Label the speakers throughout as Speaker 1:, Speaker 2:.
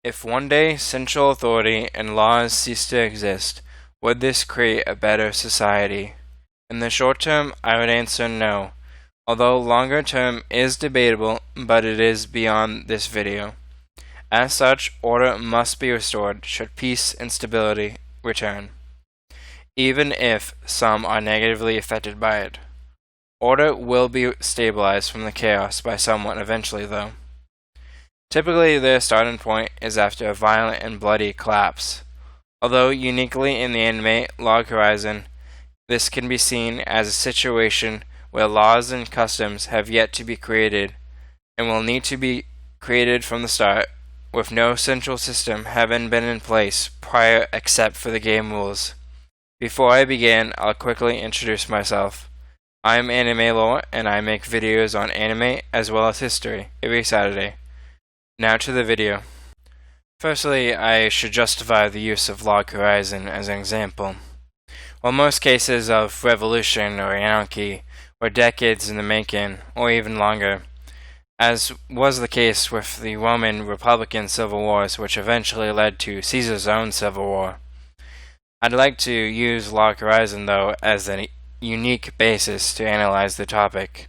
Speaker 1: If one day central authority and laws cease to exist, would this create a better society? In the short term, I would answer no, although longer term is debatable, but it is beyond this video. As such, order must be restored should peace and stability return, even if some are negatively affected by it. Order will be stabilized from the chaos by someone eventually, though. Typically, their starting point is after a violent and bloody collapse. Although uniquely in the anime Log Horizon, this can be seen as a situation where laws and customs have yet to be created and will need to be created from the start, with no central system having been in place prior except for the game rules. Before I begin, I'll quickly introduce myself. I'm Anime Lore, and I make videos on anime as well as history every Saturday. Now to the video. Firstly, I should justify the use of Log Horizon as an example. While most cases of revolution or anarchy were decades in the making, or even longer, as was the case with the Roman Republican civil wars which eventually led to Caesar's own civil war. I'd like to use Log Horizon, though, as a unique basis to analyze the topic.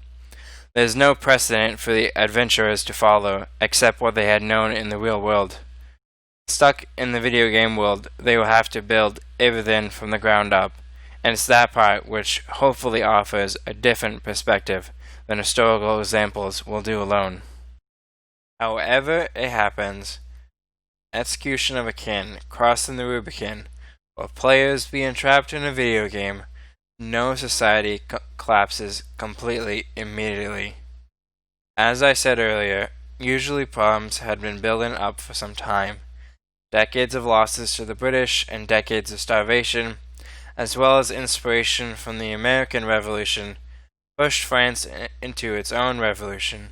Speaker 1: There's no precedent for the adventurers to follow, except what they had known in the real world. Stuck in the video game world, they will have to build everything from the ground up, and it's that part which hopefully offers a different perspective than historical examples will do alone. However it happens, execution of a kin, crossing the Rubicon, or players being trapped in a video game, no society collapses completely immediately. As I said earlier, usually problems had been building up for some time. Decades of losses to the British and decades of starvation, as well as inspiration from the American Revolution, pushed France into its own revolution.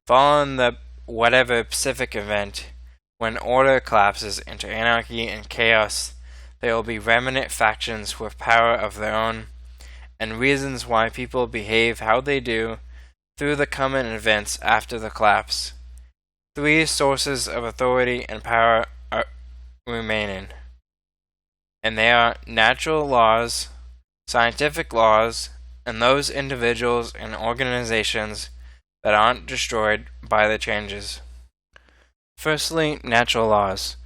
Speaker 1: Following the whatever Pacific event, when order collapses into anarchy and chaos, there will be remnant factions with power of their own, and reasons why people behave how they do through the common events after the collapse. Three sources of authority and power are remaining, and they are natural laws, scientific laws, and those individuals and organizations that aren't destroyed by the changes. Firstly, natural laws.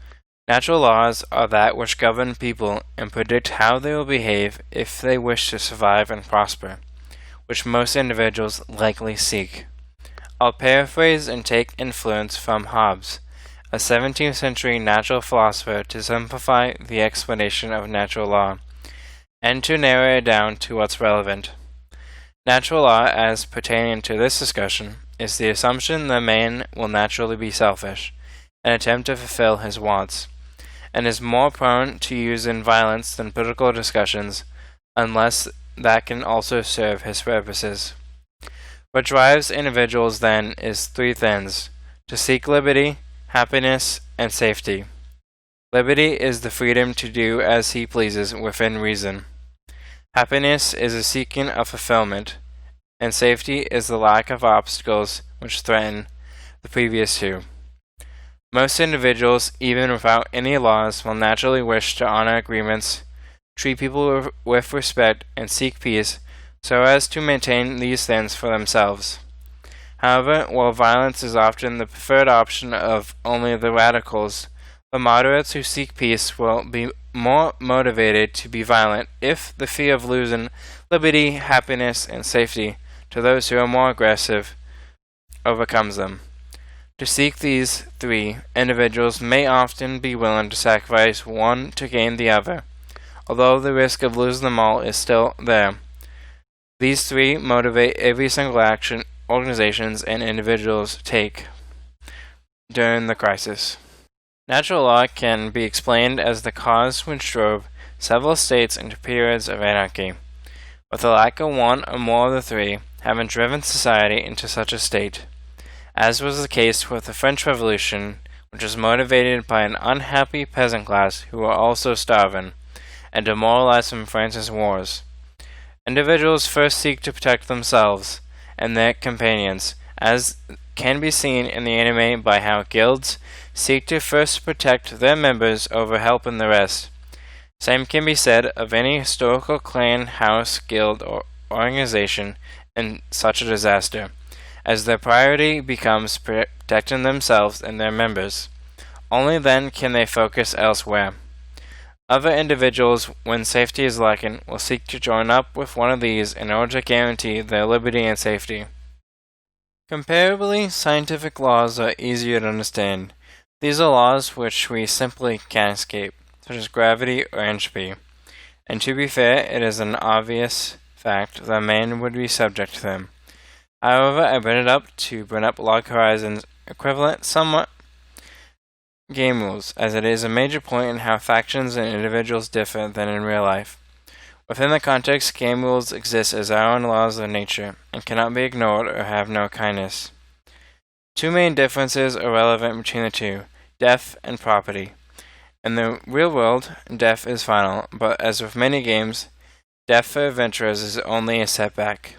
Speaker 1: Natural laws are that which govern people and predict how they will behave if they wish to survive and prosper, which most individuals likely seek. I'll paraphrase and take influence from Hobbes, a 17th century natural philosopher, to simplify the explanation of natural law, and to narrow it down to what's relevant. Natural law, as pertaining to this discussion, is the assumption that man will naturally be selfish, and attempt to fulfill his wants, and is more prone to using violence than political discussions, unless that can also serve his purposes. What drives individuals, then, is three things: to seek liberty, happiness, and safety. Liberty is the freedom to do as he pleases within reason. Happiness is a seeking of fulfillment, and safety is the lack of obstacles which threaten the previous two. Most individuals, even without any laws, will naturally wish to honor agreements, treat people with respect, and seek peace so as to maintain these things for themselves. However, while violence is often the preferred option of only the radicals, the moderates who seek peace will be more motivated to be violent if the fear of losing liberty, happiness, and safety to those who are more aggressive overcomes them. To seek these three, individuals may often be willing to sacrifice one to gain the other, although the risk of losing them all is still there. These three motivate every single action organizations and individuals take during the crisis. Natural law can be explained as the cause which drove several states into periods of anarchy, with the lack of one or more of the three having driven society into such a state, as was the case with the French Revolution, which was motivated by an unhappy peasant class who were also starving, and demoralized from France's wars. Individuals first seek to protect themselves and their companions, as can be seen in the anime by how guilds, seek to first protect their members over helping the rest. Same can be said of any historical clan, house, guild, or organization in such a disaster, as their priority becomes protecting themselves and their members. Only then can they focus elsewhere. Other individuals, when safety is lacking, will seek to join up with one of these in order to guarantee their liberty and safety. Comparably, scientific laws are easier to understand. These are laws which we simply can't escape, such as gravity or entropy. And to be fair, it is an obvious fact that man would be subject to them. However, I bring it up to bring up Log Horizon's equivalent, somewhat game rules, as it is a major point in how factions and individuals differ than in real life. Within the context, game rules exist as our own laws of nature, and cannot be ignored or have no kindness. Two main differences are relevant between the two, death and property. In the real world, death is final, but as with many games, death for adventurers is only a setback.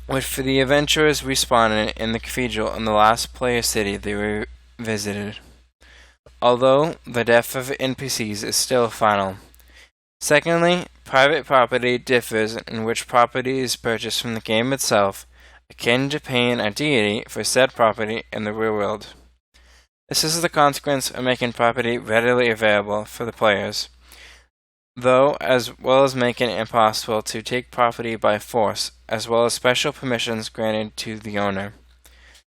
Speaker 1: With the adventurers respawning in the cathedral in the last player city they visited, although the death of NPCs is still final. Secondly, private property differs in which property is purchased from the game itself, akin to paying a deity for said property in the real world. This is the consequence of making property readily available for the players, though as well as making it impossible to take property by force, as well as special permissions granted to the owner.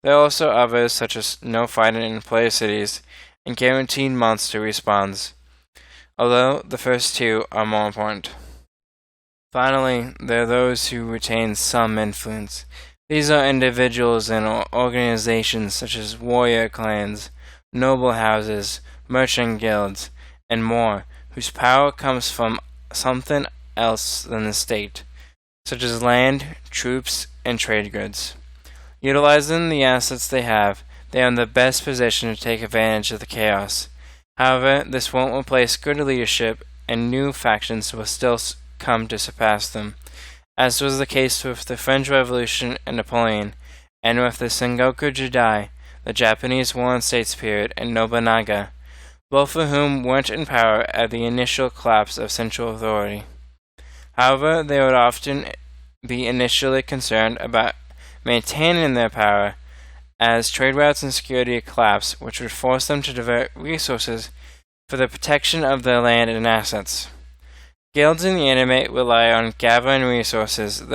Speaker 1: There are also others such as no fighting in player cities and guaranteed monster respawns, although the first two are more important. Finally, there are those who retain some influence. These are individuals and organizations such as warrior clans, noble houses, merchant guilds, and more, whose power comes from something else than the state, such as land, troops, and trade goods. Utilizing the assets they have, they are in the best position to take advantage of the chaos. However, this won't replace good leadership, and new factions will still come to surpass them, as was the case with the French Revolution and Napoleon, and with the Sengoku Jidai, the Japanese War and States period, and Nobunaga, both of whom weren't in power at the initial collapse of central authority. However, they would often be initially concerned about maintaining their power, as trade routes and security collapse, which would force them to divert resources for the protection of their land and assets. Guilds in the anime rely on gathering resources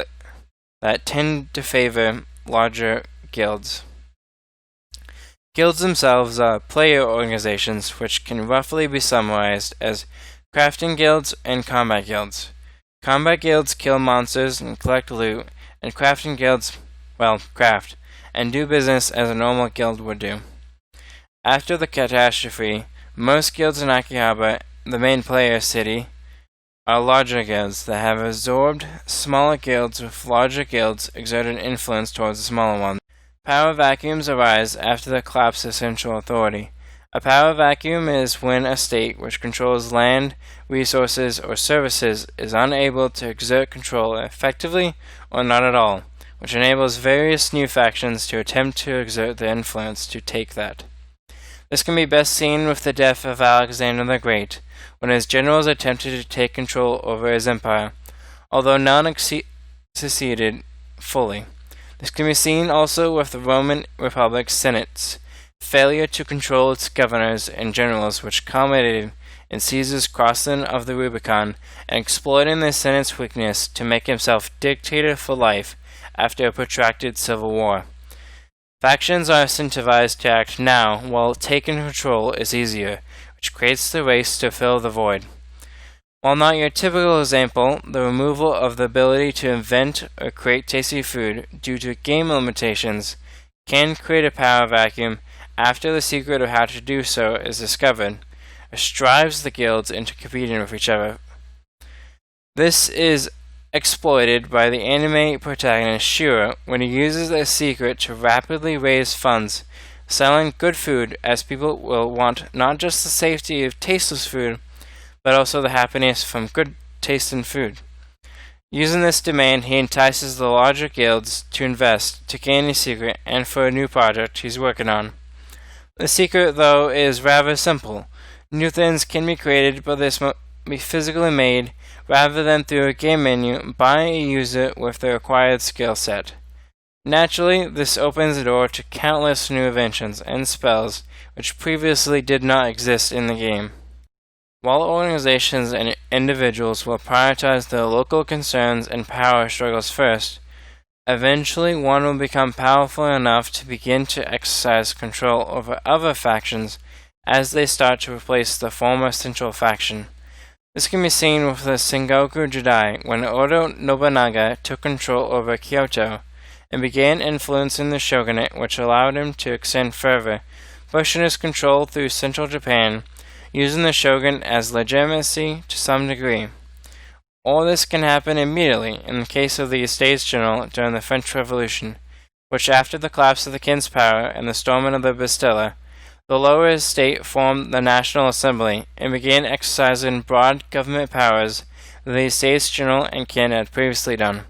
Speaker 1: that tend to favor larger guilds. Guilds themselves are player organizations which can roughly be summarized as crafting guilds and combat guilds. Combat guilds kill monsters and collect loot, and crafting guilds, craft, and do business as a normal guild would do. After the catastrophe, most guilds in Akihabara, the main player city, are larger guilds that have absorbed smaller guilds, with larger guilds exerting influence towards the smaller ones. Power vacuums arise after the collapse of central authority. A power vacuum is when a state which controls land, resources, or services is unable to exert control effectively or not at all, which enables various new factions to attempt to exert their influence to take that. This can be best seen with the death of Alexander the Great, when his generals attempted to take control over his empire, although none succeeded fully. This can be seen also with the Roman Republic's Senate's failure to control its governors and generals, which culminated in Caesar's crossing of the Rubicon and exploiting the Senate's weakness to make himself dictator for life after a protracted civil war. Factions are incentivized to act now, while taking control is easier, which creates the race to fill the void. While not your typical example, the removal of the ability to invent or create tasty food due to game limitations can create a power vacuum after the secret of how to do so is discovered, which drives the guilds into competing with each other. This is exploited by the anime protagonist Shura when he uses a secret to rapidly raise funds, selling good food, as people will want not just the safety of tasteless food, but also the happiness from good tasting food. Using this demand, he entices the larger guilds to invest to gain a secret and for a new project he's working on. The secret, though, is rather simple. New things can be created, but this must be physically made rather than through a game menu by a user with the required skill set. Naturally, this opens the door to countless new inventions and spells which previously did not exist in the game. While organizations and individuals will prioritize their local concerns and power struggles first, eventually one will become powerful enough to begin to exercise control over other factions as they start to replace the former central faction. This can be seen with the Sengoku Jidai when Oda Nobunaga took control over Kyoto and began influencing the shogunate, which allowed him to extend further, pushing his control through central Japan, using the shogun as legitimacy to some degree. All this can happen immediately in the case of the Estates General during the French Revolution, which after the collapse of the king's power and the storming of the Bastille, the lower estate formed the National Assembly and began exercising broad government powers that the Estates General and king had previously done.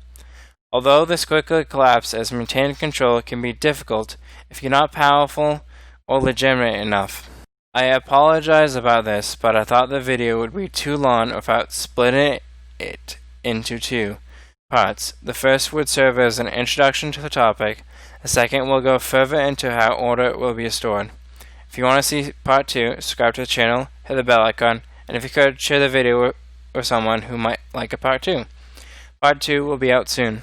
Speaker 1: Although this quickly collapsed as maintaining control can be difficult if you're not powerful or legitimate enough. I apologize about this, but I thought the video would be too long without splitting it into two parts. The first would serve as an introduction to the topic. The second will go further into how order will be restored. If you want to see part 2, subscribe to the channel, hit the bell icon, and if you could, share the video with someone who might like a part 2. Part 2 will be out soon.